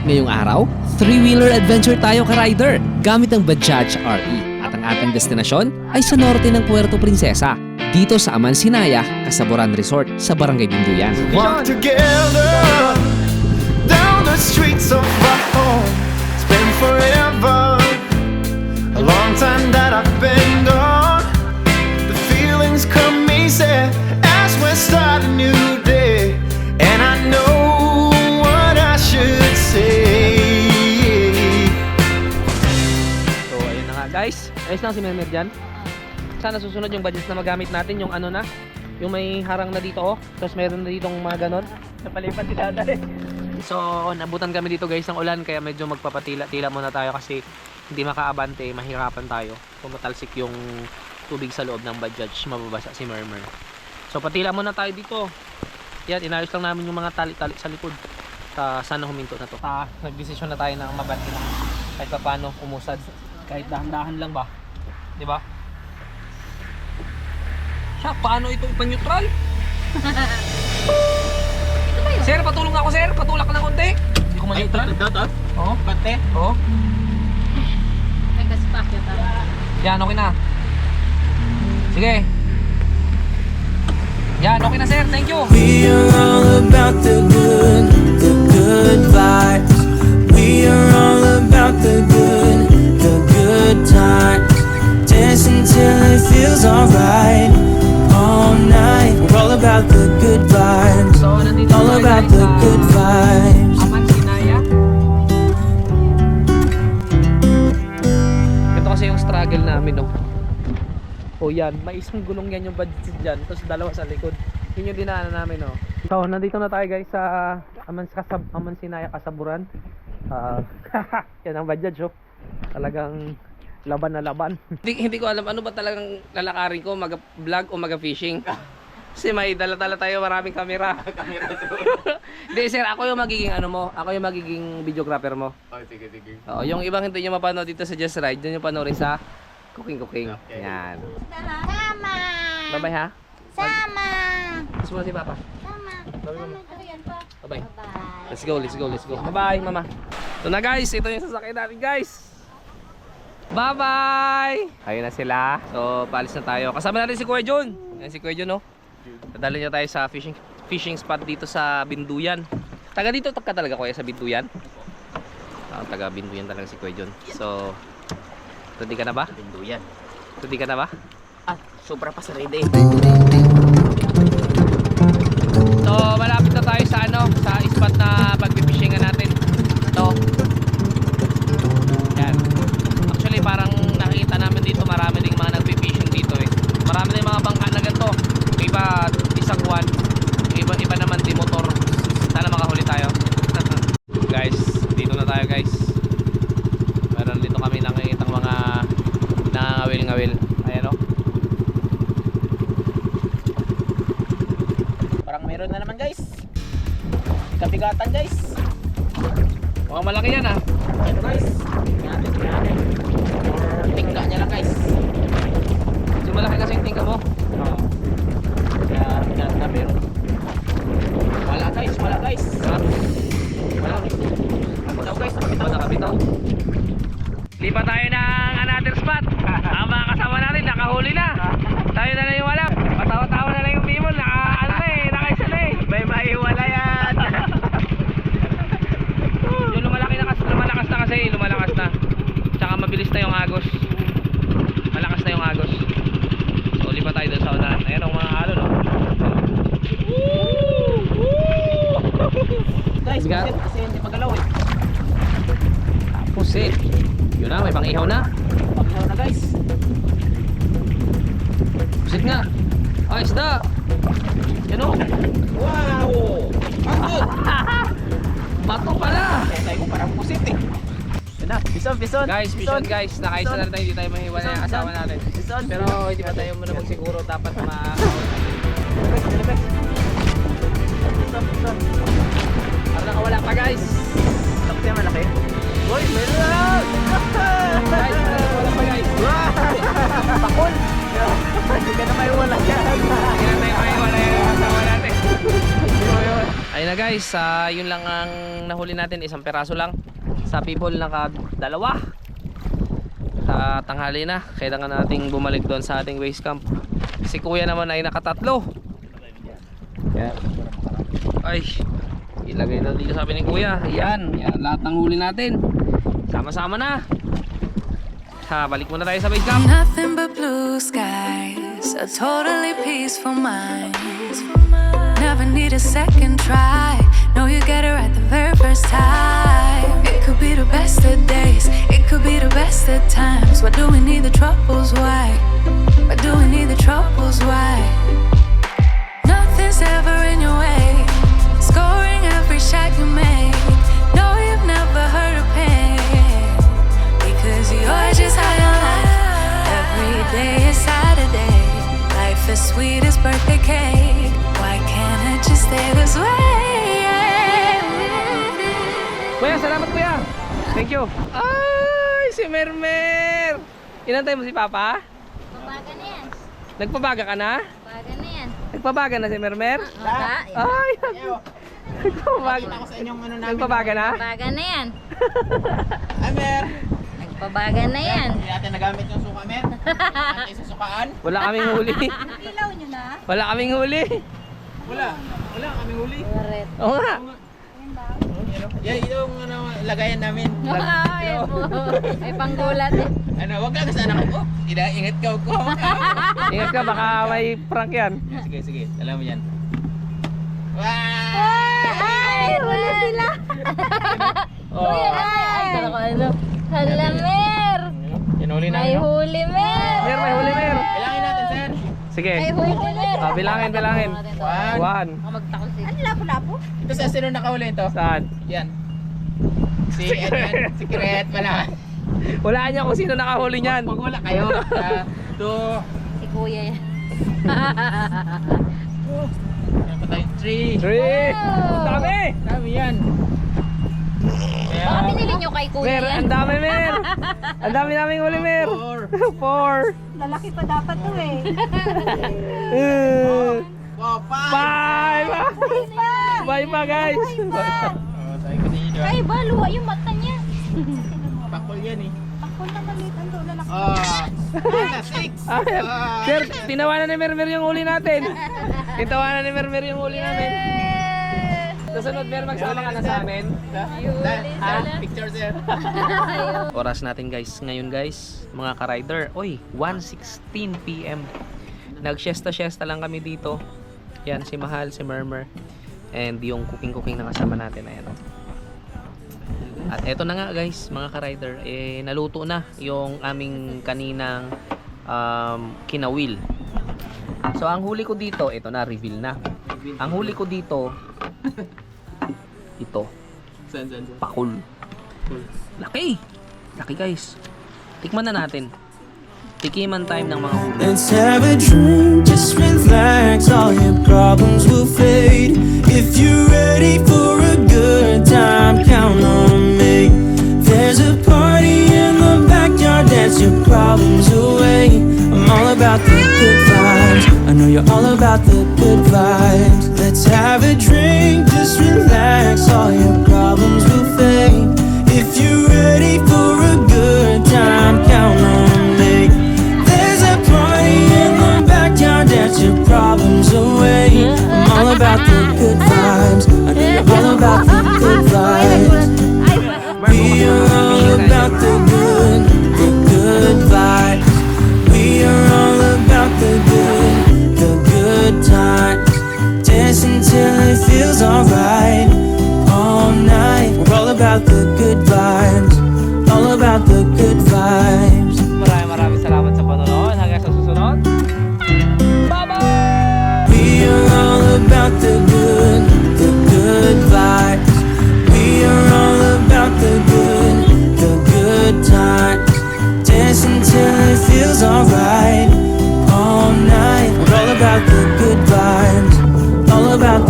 Ngayong araw, three-wheeler adventure tayo ka-rider gamit ang Bajaj RE. At ang ating destinasyon ay sa norte ng Puerto Princesa, dito sa Amansinaya, Casaburan Resort sa Barangay Binduyan. Walk together down the streets of our home. It's been forever, a long time that I've been gone. The feelings come easy as we start a new day, and I know what I should say. So ayun na nga guys, ayos lang si Mermer dyan. Sana susunod yung budget na magamit natin, yung ano na, yung may harang na dito oh. Tapos meron na ditong mga ganon. Napalipat si Daday. So nabutan kami dito guys ng ulan, kaya medyo magpapatila-tila muna tayo kasi hindi makaabante, mahirapan tayo. Pumatalsik yung tubig sa loob ng Bajaj, mababasa si Mermer. So patila muna tayo dito. Yan, inayos lang namin yung mga tali-tali sa likod. Sana huminto na to. Nagdesisyon na tayo na mabante na kahit pa paano umusad. Kahit dahan-dahan lang ba? Diba? Siya, paano ito ipa-neutral? Sir, patulong ako sir. Patulak ka ng konti. Hindi ko ma-neutral. Oo. Bante? Oo. Yan, okay na. Sige. Yan, okay na sir. Thank you. We are all about the good vibes. We are all about the good times. Dance until it feels alright. All night, we're all about the good vibes. So, nandito All tayo about guys the sa good vibes. Amansinaya. Ito kasi yung struggle namin, no. O yan, may isang gulong yan yung budget dyan, tapos dalawa sa likod. Yun yung dinaanan namin, no. So, nandito na tayo guys sa Amansinaya, Casaburan. Yan ang Bajaj, oh. Talagang laban na laban. hindi ko alam ano ba talagang lalakarin ko, mag-vlog o mag-fishing. Kasi may dala-dala tayo maraming kamera. Hindi sir, ako yung magiging ano mo, ako yung magiging videographer mo. Oh, sige, sige. Oo, yung ibang hindi nyo mapanood dito sa Just Ride, dyan yung panoorin sa Cooking. Okay. Yan. Sama. Bye-bye ha. Sama. Kiss mo na si Papa. Sama. Bye-bye mama. Bye-bye. Bye. Let's go. Bye-bye mama. Ito na guys, ito yung sasakyan natin guys. Bye-bye! Ayun na sila. So, paalis na tayo. Kasama natin si Kuya John. Ayan si Kuya John, no? Dadalhin niya tayo sa fishing spot dito sa Binduyan. Taga dito ka talaga Kuya sa Binduyan? Taga Binduyan talaga si Kuya John. So, ready ka na ba? Binduyan. Ready ka na ba? Sobra pa sa ready. So, malapit na tayo sa ano, sa spot na pag-fishingan natin. Ito. Yan. Actually, parang nakita namin dito marami ding mga nagpi-fishing dito eh. Marami na yung mga bangka na ganito. Iba isang buwan. Iba naman di motor. Sana makahuli tayo. Guys, dito na tayo guys. Meron dito kami nakikitang mga nangangawil-ngawil. Ayan o. Parang meron na naman guys. Kabigatan guys. Mukhang malaki yan ah. Ito guys. Tingnan. Tingnan niya lang guys. Kasi malaki kasi yung tingka mo. Oo. Kaya na meron. Wala guys. Ha? Wala. Ako daw guys. Nakabitaw. Lipat tayo ng another spot. Ang mga kasama natin nakahuli na. Tayo na lang yung wala. Patawa-tawa na lang yung people. Nakaisa na eh. May maiwala yan. Yung lumalakas na kasi. Lumalakas na. Tsaka mabilis na yung agos. Malakas na yung agos. So lipat tayo dun sa unahan. Ayan ang mga alon no? Guys, Bigat. kasi hindi magalaw eh. Tapos eh. Yun na, may pang-ihaw na. Paglaw na guys. Pusit nga. Ay, isda. Yan o. Wow! Bato pala. Kaya tayo ko parang pusit eh. Yan na, bison. Guys, mission guys. Nakaisa na tayo. Hindi tayo mahiwala yung asawa natin. Bison. Pero hindi pa tayo muna magsiguro. Dapat Bison. para nakawala pa guys. Tapos yan malaki. Uy, meron na! Guys, para nakawala pa guys. Pakul! Hindi ka na may wala yan. Hindi na tayo mahiwala yung asawa natin. So yun. Ayun Ayun na guys, yun lang ang nahuli natin, isang peraso lang. Sa people naka-dalawa. Sa tanghali na, kailangan nating bumalik doon sa ating base camp. Si kuya naman ay nakatatlo. Yan. Ay, ilagay na dito sabi ni kuya. Yan, yan lahat ng huli natin. Sama-sama na. Balik muna tayo sa base camp. Nothing but blue skies, a totally peaceful mind. Never need a second try. Know you get it right the very first time. It could be the best of days, it could be the best of times. Why do we need the troubles? Why? Why do we need the troubles? Why? Nothing's ever in your way. Scoring every shot you make. No, you've never heard of pain. Because you're just high on life. Every day is Saturday. Life is sweet as birthday cake. Why can't it just stay this way? Kuya, salamat kuya. Thank you. Ay, si Mermer. Inantay mo si Papa? Pabaga na yan. Nagpabaga ka na? Pabaga na yan. Nagpabaga na si Mermer? Ay, nagpabaga. Ako sa inyong ano namin. Nagpabaga na? Pabaga na yan. Amer! Pabaga na yan. Hindi natin nagamit yung suka, Amer. Natin sa sukaan. Wala kaming huli. Ilaw nyo na. Wala kaming huli. Wala kaming huli. Correct. Oo nga. Yan, yung ano, lagayan namin. Ay, ay panggulat eh. Ano, wag lang sa anak ko. Ingat ka ko. Ingat ka, baka may prank yan. Sige, alam mo yan. Wow! Ay, wala sila. Oh. Ay, ano. Hala, Mer. Yan huli May namin. no? huli, Mer. Mer, may huli, Mer. Bilangin natin, sir. Sige. May huli, Mer. Bilangin. One. 1. Magtakos eh. Ano, lapo-lapo? Ito sa sino nakahuli ito? Saan? Yan. Si Edwin. Secret pala. Walaan niya kung sino nakahuli niyan. Pag wala kayo. 2. Si Kuya yan. Yan pa tayo. 3. 3. Dami. Dami yan. Baka pinili nyo kay Kuya Mer, yan. ang dami, Mer. Ang dami naming huli, Mer. 4. Lalaki pa dapat to eh. 5. 5. Bye pa, guys. Tayo ko dito. Ay, ba, luwa yung mata niya. Pakol yan eh. Ako na maliit ang lalaki. 6. Sir, tinawanan ni Mermer yung huli natin. Tinawanan ni Mermer yung huli namin. Susunod, Mer, magsama ka na sa amin. Picture, sir. Oras natin, guys. Ngayon, guys, mga ka-rider. Oy, 1:16 PM. Nag-siesta lang kami dito. Yan, si Mahal, si Mermer. And yung cooking na kasama natin. Ayan. At eto na nga, guys, mga ka-rider. Naluto na yung aming kaninang kinawil. So, ang huli ko dito, ito na, reveal na. Ang huli ko dito, ito, Saan? pakul. Laki! Laki, guys. Tikman na natin. Tikiman time ng mga huli. Let's have a drink, just relax, all your problems will fade. If you're ready for a good time, count on me. There's a party in the backyard, dance your problems away. I'm all about the good vibes, I know you're all about the good vibes. Let's have a drink, just relax, all your problems will fade. If you're ready for a good time, count on me. There's a party in the backyard, dance your problems away. I'm all about the good vibes, I know you're all about the good vibes. We are all about the good vibes. We are all about the good times. Dance until it feels alright. All night, we're all about the good vibes. All about the good vibes. Maraming salamat sa panonood. Hanggang sa susunod. Bye-bye! We are all about the good vibes. We are all about the good times. Dance until it feels alright. All night, we're all about the good vibes. All about